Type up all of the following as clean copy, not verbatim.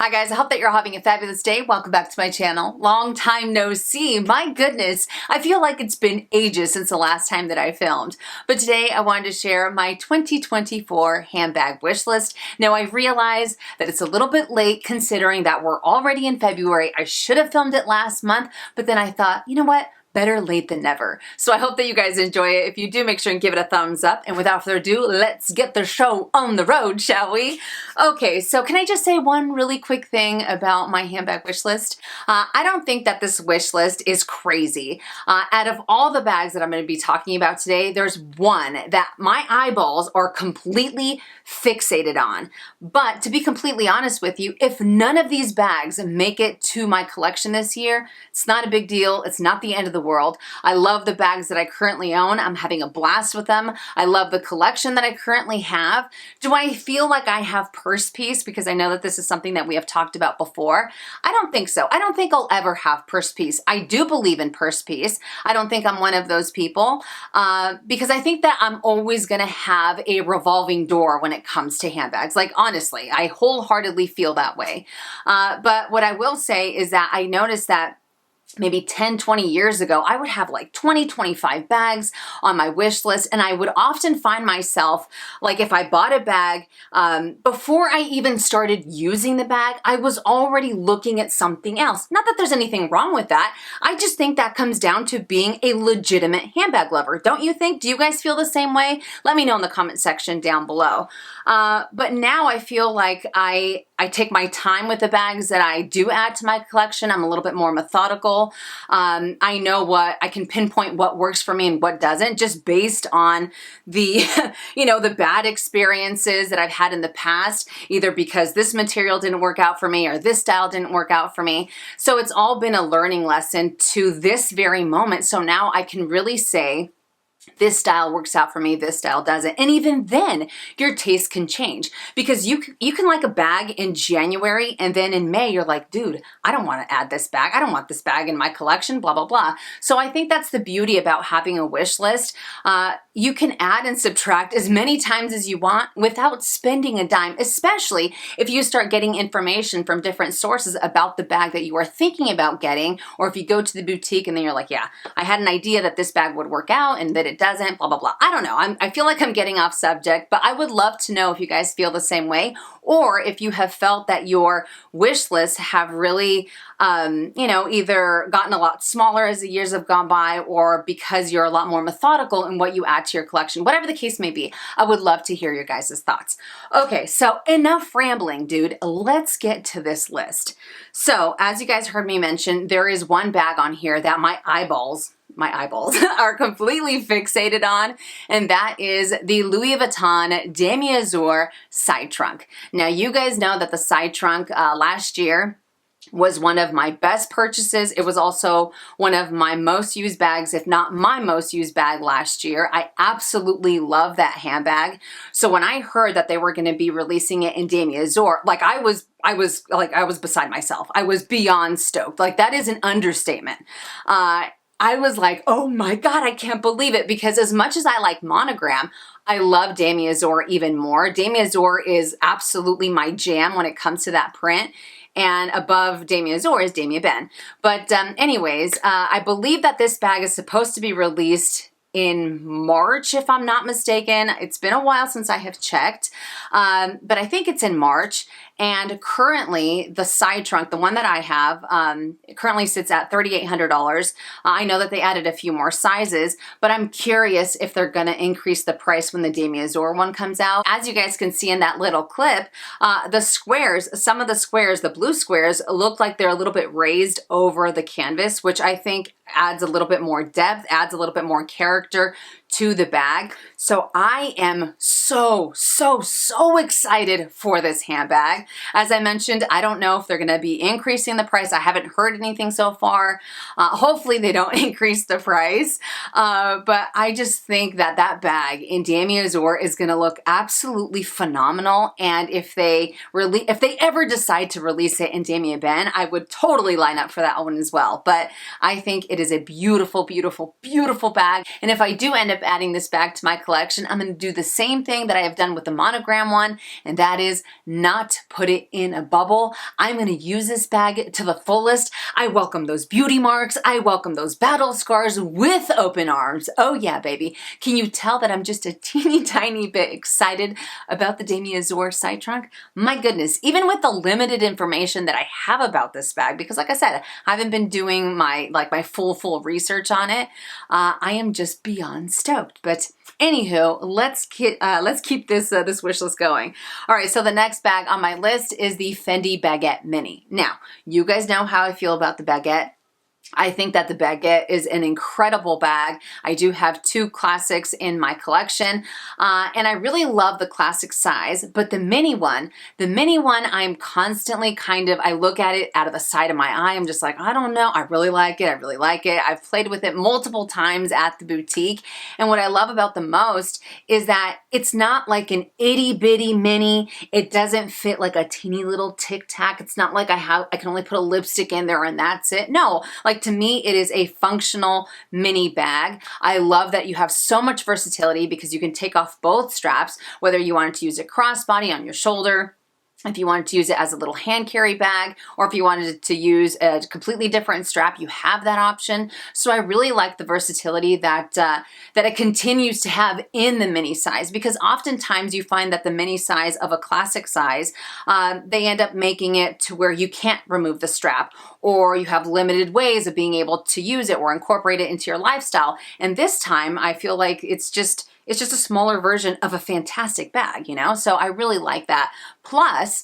Hi guys, I hope that you're having a fabulous day. Welcome back to my channel. Long time no see. My goodness, I feel like it's been ages since the last time that I filmed. But today I wanted to share my 2024 handbag wish list. Now I realize that it's a little bit late considering that we're already in February. I should have filmed it last month, but then I thought, you know what? Better late than never. So I hope that you guys enjoy it. If you do, make sure and give it a thumbs up. And without further ado, let's get the show on the road, shall we? Okay, so can I just say one really quick thing about my handbag wish list? I don't think that this wish list is crazy. Out of all the bags that I'm going to be talking about today, there's one that my eyeballs are completely fixated on. But to be completely honest with you, if none of these bags make it to my collection this year, it's not a big deal. It's not the end of the world. I love the bags that I currently own. I'm having a blast with them. I love the collection that I currently have. Do I feel like I have purse piece? Because I know that this is something that we have talked about before. I don't think so. I don't think I'll ever have purse piece. I do believe in purse piece. I don't think I'm one of those people because I think that I'm always going to have a revolving door when it comes to handbags. Like honestly, I wholeheartedly feel that way. But what I will say is that I noticed that maybe 10, 20 years ago, I would have like 20, 25 bags on my wish list. And I would often find myself, like if I bought a bag, before I even started using the bag, I was already looking at something else. Not that there's anything wrong with that. I just think that comes down to being a legitimate handbag lover. Don't you think? Do you guys feel the same way? Let me know in the comment section down below. But now I feel like I take my time with the bags that I do add to my collection. I'm a little bit more methodical. I know I can pinpoint what works for me and what doesn't just based on the, the bad experiences that I've had in the past, either because this material didn't work out for me or this style didn't work out for me. So it's all been a learning lesson to this very moment. So now I can really say, this style works out for me, this style doesn't. And even then, your taste can change because you can like a bag in January and then in May, you're like, dude, I don't want to add this bag. I don't want this bag in my collection, blah, blah, blah. So I think that's the beauty about having a wish list. You can add and subtract as many times as you want without spending a dime, especially if you start getting information from different sources about the bag that you are thinking about getting, or if you go to the boutique and then you're like, yeah, I had an idea that this bag would work out and that it doesn't, blah, blah, blah. I don't know. I feel like I'm getting off subject, but I would love to know if you guys feel the same way, or if you have felt that your wish lists have really, either gotten a lot smaller as the years have gone by, or because you're a lot more methodical in what you add to your collection. Whatever the case may be, I would love to hear your guys' thoughts. Okay, so enough rambling, dude. Let's get to this list. So as you guys heard me mention, there is one bag on here that my eyeballs are completely fixated on, and that is the Louis Vuitton Demi-Azur side trunk. Now, you guys know that the side trunk last year was one of my best purchases. It was also one of my most used bags, if not my most used bag last year. I absolutely love that handbag. So when I heard that they were going to be releasing it in Demi-Azur, like I was beside myself. I was beyond stoked. Like that is an understatement. I was like, oh my God, I can't believe it. Because as much as I like monogram, I love Demi-Azur even more. Demi-Azur is absolutely my jam when it comes to that print. And above Demi-Azur is Demi Ben. But anyways, I believe that this bag is supposed to be released in March, if I'm not mistaken. It's been a while since I have checked, but I think it's in March. And currently, the side trunk, the one that I have, currently sits at $3,800. I know that they added a few more sizes, but I'm curious if they're going to increase the price when the Demi-Azur one comes out. As you guys can see in that little clip, the squares, some of the squares, the blue squares, look like they're a little bit raised over the canvas, which I think adds a little bit more depth, adds a little bit more character to the bag. So I am so excited for this handbag. As I mentioned, I don't know if they're going to be increasing the price. I haven't heard anything so far. Hopefully they don't increase the price. But I just think that that bag in Demi-Azur is going to look absolutely phenomenal. And if they ever decide to release it in Demi Ben, I would totally line up for that one as well. But I think it is a beautiful, beautiful, beautiful bag. And if I do end up up adding this bag to my collection, I'm going to do the same thing that I have done with the monogram one, and that is not put it in a bubble. I'm going to use this bag to the fullest. I welcome those beauty marks. I welcome those battle scars with open arms. Oh yeah, baby. Can you tell that I'm just a teeny tiny bit excited about the Demi Azur side trunk? My goodness, even with the limited information that I have about this bag, because like I said, I haven't been doing my full research on it. I am just beyond stoked. But anywho, let's keep this wish list going. All right, so the next bag on my list is the Fendi Baguette Mini. Now, you guys know how I feel about the baguette. I think that the baguette is an incredible bag. I do have two classics in my collection, and I really love the classic size, but the mini one, I'm constantly I look at it out of the side of my eye. I'm just like, I don't know. I really like it. I've played with it multiple times at the boutique, and what I love about the most is that it's not like an itty bitty mini. It doesn't fit like a teeny little tic tac. It's not like I can only put a lipstick in there and that's it. No, like to me, it is a functional mini bag. I love that you have so much versatility because you can take off both straps, whether you wanted to use it crossbody on your shoulder, if you wanted to use it as a little hand carry bag, or if you wanted to use a completely different strap, you have that option. So I really like the versatility that it continues to have in the mini size, because oftentimes you find that the mini size of a classic size, they end up making it to where you can't remove the strap, or you have limited ways of being able to use it or incorporate it into your lifestyle. And this time I feel like it's just a smaller version of a fantastic bag, you know? So I really like that. Plus,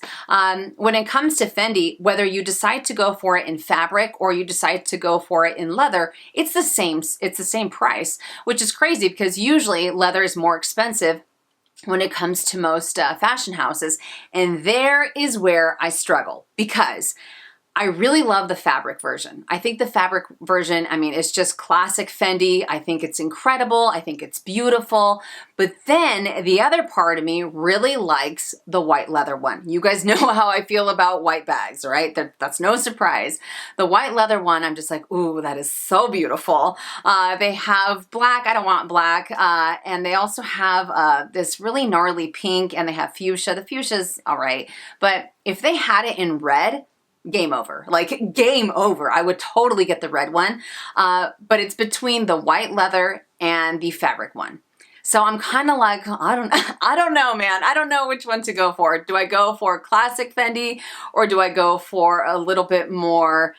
when it comes to Fendi, whether you decide to go for it in fabric or you decide to go for it in leather, it's the same price, which is crazy because usually leather is more expensive when it comes to most fashion houses. And there is where I struggle, because I really love the fabric version. I think the fabric version, I mean, it's just classic Fendi. I think it's incredible. I think it's beautiful. But then the other part of me really likes the white leather one. You guys know how I feel about white bags, right? That's no surprise. The white leather one, I'm just like, ooh, that is so beautiful. They have black. I don't want black. And they also have this really gnarly pink, and they have fuchsia. The fuchsia's all right. But if they had it in red, game over, like game over. I would totally get the red one, but it's between the white leather and the fabric one. So I'm kind of like, I don't know, man. I don't know which one to go for. Do I go for classic Fendi, or do I go for a little bit more,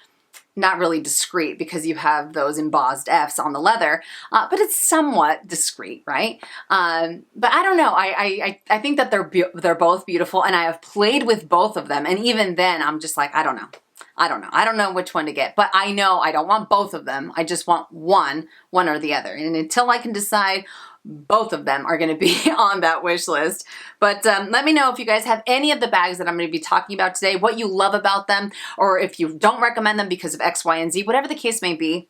not really discreet, because you have those embossed Fs on the leather, but it's somewhat discreet, right? But I don't know. I think that they're both beautiful, and I have played with both of them, and even then, I'm just like, I don't know. I don't know which one to get, but I know I don't want both of them. I just want one or the other, and until I can decide, both of them are going to be on that wish list. But let me know if you guys have any of the bags that I'm going to be talking about today, what you love about them, or if you don't recommend them because of X, Y, and Z, whatever the case may be.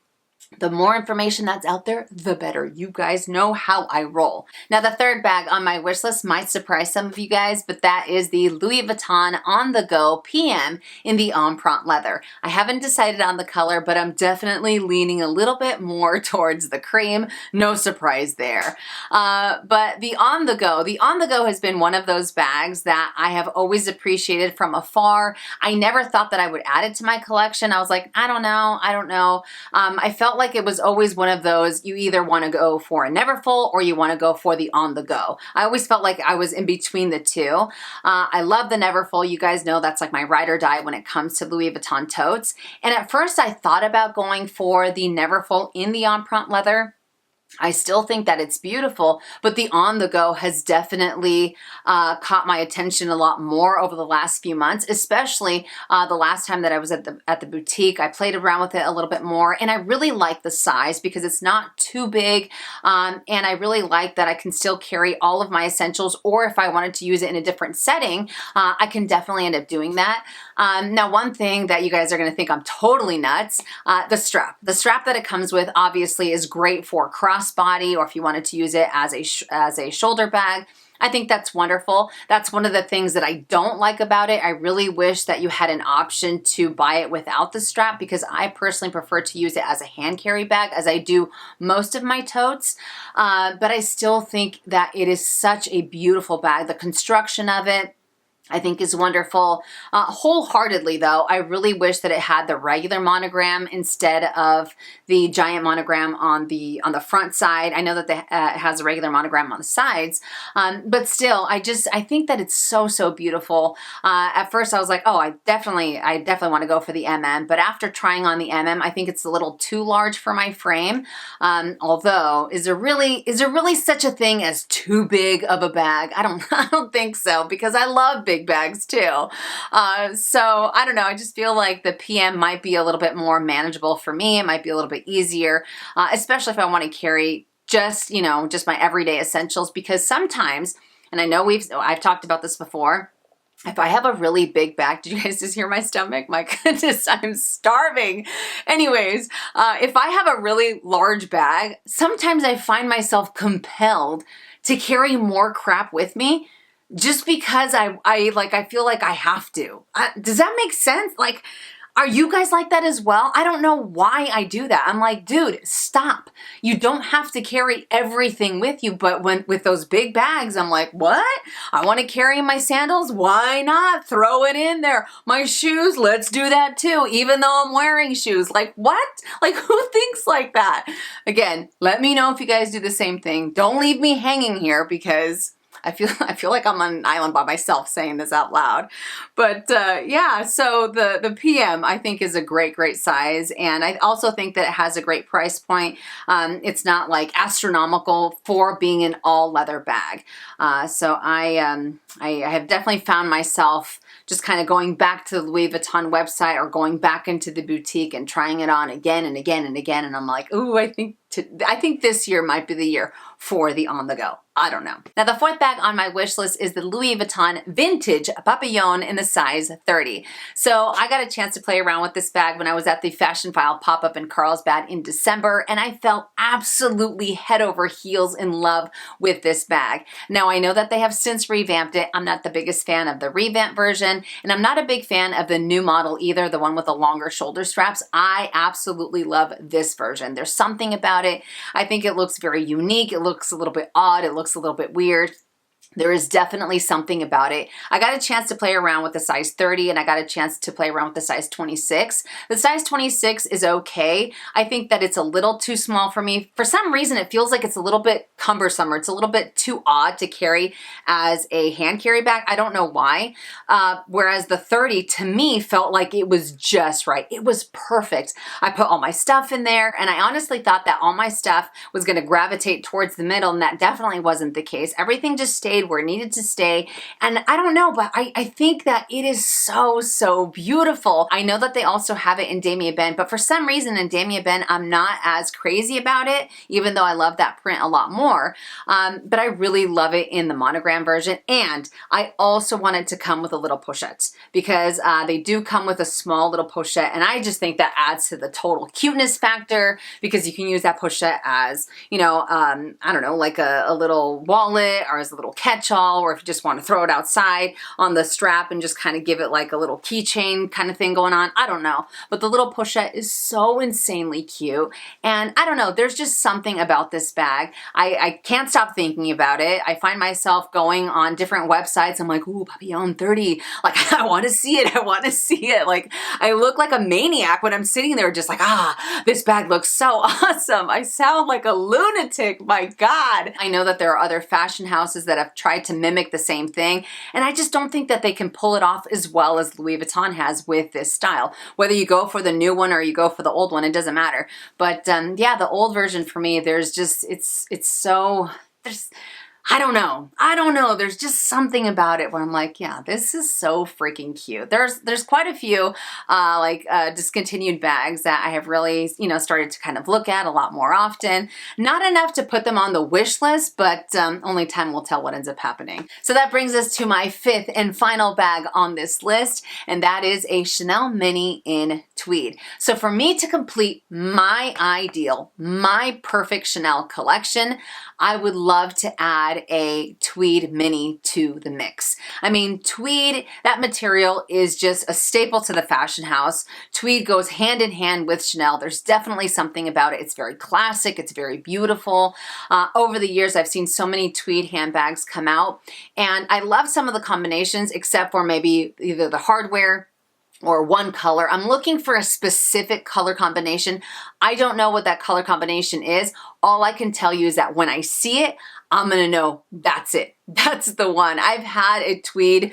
The more information that's out there, the better. You guys know how I roll. Now, the third bag on my wish list might surprise some of you guys, but that is the Louis Vuitton On The Go PM in the Empreinte leather. I haven't decided on the color, but I'm definitely leaning a little bit more towards the cream. No surprise there. But the On The Go has been one of those bags that I have always appreciated from afar. I never thought that I would add it to my collection. I was like, I don't know. I felt like it was always one of those, you either want to go for a Neverfull or you want to go for the On The Go. I always felt like I was in between the two. I love the Neverfull. You guys know that's like my ride or die when it comes to Louis Vuitton totes. And at first I thought about going for the Neverfull in the Empreinte leather. I still think that it's beautiful, but the On The Go has definitely caught my attention a lot more over the last few months, especially the last time that I was at the boutique. I played around with it a little bit more, and I really like the size because it's not too big, and I really like that I can still carry all of my essentials, or if I wanted to use it in a different setting, I can definitely end up doing that. Now, one thing that you guys are going to think I'm totally nuts, the strap. The strap that it comes with obviously is great for crossbody, or if you wanted to use it as a shoulder bag. I think that's wonderful. That's one of the things that I don't like about it. I really wish that you had an option to buy it without the strap, because I personally prefer to use it as a hand carry bag, as I do most of my totes. But I still think that it is such a beautiful bag. The construction of it, I think, is wonderful. Wholeheartedly though, I really wish that it had the regular monogram instead of the giant monogram on the front side. I know that it has a regular monogram on the sides, but still, I think that it's so beautiful. At first I was like, oh, I definitely want to go for the MM, but after trying on the MM, I think it's a little too large for my frame. Although, is there really such a thing as too big of a bag? I don't think so, because I love big bags too. So I don't know. I just feel like the PM might be a little bit more manageable for me. It might be a little bit easier, especially if I want to carry just my everyday essentials, because sometimes, and I know I've talked about this before, if I have a really big bag, did you guys just hear my stomach? My goodness, I'm starving. Anyways, if I have a really large bag, sometimes I find myself compelled to carry more crap with me, just because I feel like I have to. Does that make sense? Like, are you guys like that as well? I don't know why I do that. I'm like, dude, stop. You don't have to carry everything with you. But with those big bags, I'm like, what? I want to carry my sandals? Why not? Throw it in there. My shoes, let's do that too, even though I'm wearing shoes. Like, what? Like, who thinks like that? Again, let me know if you guys do the same thing. Don't leave me hanging here, because I feel like I'm on an island by myself saying this out loud. But yeah, so the PM I think is a great size, and I also think that it has a great price point. It's not like astronomical for being an all leather bag. So I have definitely found myself just kind of going back to the Louis Vuitton website, or going back into the boutique and trying it on again and again and again. And I'm like, ooh, I think this year might be the year for the on the go. I don't know. Now, the fourth bag on my wish list is the Louis Vuitton Vintage Papillon in the size 30. So I got a chance to play around with this bag when I was at the Fashion File pop-up in Carlsbad in December, and I fell absolutely head over heels in love with this bag. Now, I know that they have since revamped it. I'm not the biggest fan of the revamped version, and I'm not a big fan of the new model either, the one with the longer shoulder straps. I absolutely love this version. There's something about it. I think it looks very unique. It looks a little bit odd. It looks a little bit weird. There is definitely something about it. I got a chance to play around with the size 30, and I got a chance to play around with the size 26. The size 26 is okay. I think that it's a little too small for me. For some reason, it feels like it's a little bit cumbersome, or it's a little bit too odd to carry as a hand carry bag. I don't know why. Whereas the 30 to me felt like it was just right. It was perfect. I put all my stuff in there, and I honestly thought that all my stuff was going to gravitate towards the middle, and that definitely wasn't the case. Everything just stayed where it needed to stay. And I don't know, but I think that it is so beautiful. I know that they also have it in Damier Ebene, but for some reason in Damier Ebene, I'm not as crazy about it, even though I love that print a lot more. But I really love it in the monogram version. And I also want it to come with a little pochette, because they do come with a small little pochette. And I just think that adds to the total cuteness factor, because you can use that pochette as, I don't know, like a little wallet, or as a little catch-all, or if you just want to throw it outside on the strap and just kind of give it like a little keychain kind of thing going on. I don't know. But the little pochette is so insanely cute. And I don't know, there's just something about this bag. I can't stop thinking about it. I find myself going on different websites. I'm like, ooh, Papillon 30. Like, I want to see it. I want to see it. Like, I look like a maniac when I'm sitting there just like, this bag looks so awesome. I sound like a lunatic. My God. I know that there are other fashion houses that have tried to mimic the same thing, and I just don't think that they can pull it off as well as Louis Vuitton has with this style. Whether you go for the new one or you go for the old one, it doesn't matter. But yeah, the old version for me, there's just, it's so, I don't know. There's just something about it where I'm like, yeah, this is so freaking cute. There's quite a few discontinued bags that I have really, started to kind of look at a lot more often. Not enough to put them on the wish list, but only time will tell what ends up happening. So that brings us to my fifth and final bag on this list, and that is a Chanel Mini in tweed. So for me to complete my ideal, my perfect Chanel collection, I would love to add add a tweed mini to the mix. I mean, tweed, that material is just a staple to the fashion house. Tweed goes hand in hand with Chanel. There's definitely something about it. It's very classic. It's very beautiful. Over the years, I've seen so many tweed handbags come out, and I love some of the combinations, except for maybe either the hardware or one color. I'm looking for a specific color combination. I don't know what that color combination is. All I can tell you is that when I see it, I'm gonna know that's it. That's the one. I've had a tweed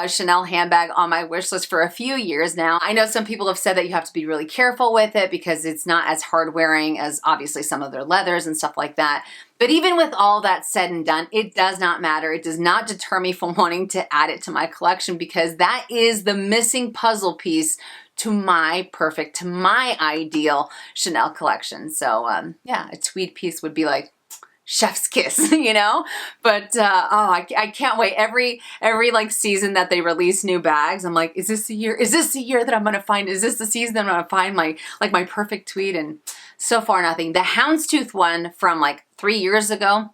Chanel handbag on my wish list for a few years now. I know some people have said that you have to be really careful with it because it's not as hard wearing as obviously some of their leathers and stuff like that. But even with all that said and done, it does not matter. It does not deter me from wanting to add it to my collection because that is the missing puzzle piece to my perfect, to my ideal Chanel collection. So yeah, a tweed piece would be like chef's kiss, you know? But oh, I can't wait. Every like season that they release new bags, I'm like, is this the year? Is this the year that I'm gonna find? Is this the season that I'm gonna find my perfect tweed? And so far nothing. The houndstooth one from like 3 years ago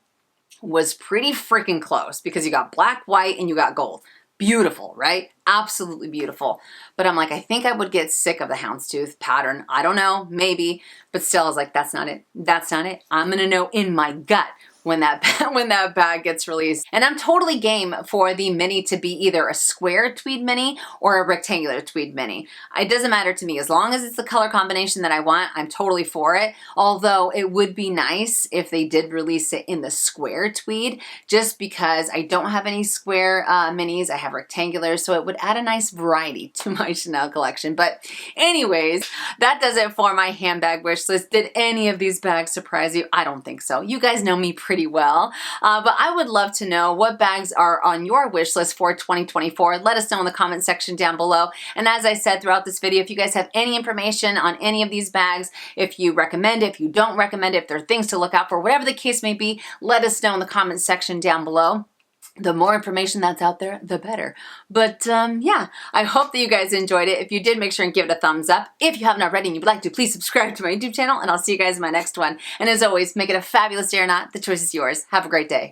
was pretty freaking close because you got black, white, and you got gold. Beautiful, right? Absolutely beautiful. But I'm like, I think I would get sick of the houndstooth pattern. I don't know, maybe, but still I was like, that's not it. That's not it. I'm gonna know in my gut when that bag gets released. And I'm totally game for the mini to be either a square tweed mini or a rectangular tweed mini. It doesn't matter to me. As long as it's the color combination that I want, I'm totally for it. Although it would be nice if they did release it in the square tweed, just because I don't have any square minis. I have rectangulars, so it would add a nice variety to my Chanel collection. But anyways, that does it for my handbag wish list. Did any of these bags surprise you? I don't think so. You guys know me pretty well, but I would love to know what bags are on your wish list for 2024. Let us know in the comment section down below. And as I said throughout this video, if you guys have any information on any of these bags, if you recommend it, if you don't recommend it, if there are things to look out for, whatever the case may be, let us know in the comment section down below. The more information that's out there, the better. But yeah, I hope that you guys enjoyed it. If you did, make sure and give it a thumbs up. If you haven't already and you'd like to, please subscribe to my YouTube channel, and I'll see you guys in my next one. And as always, make it a fabulous day or not. The choice is yours. Have a great day.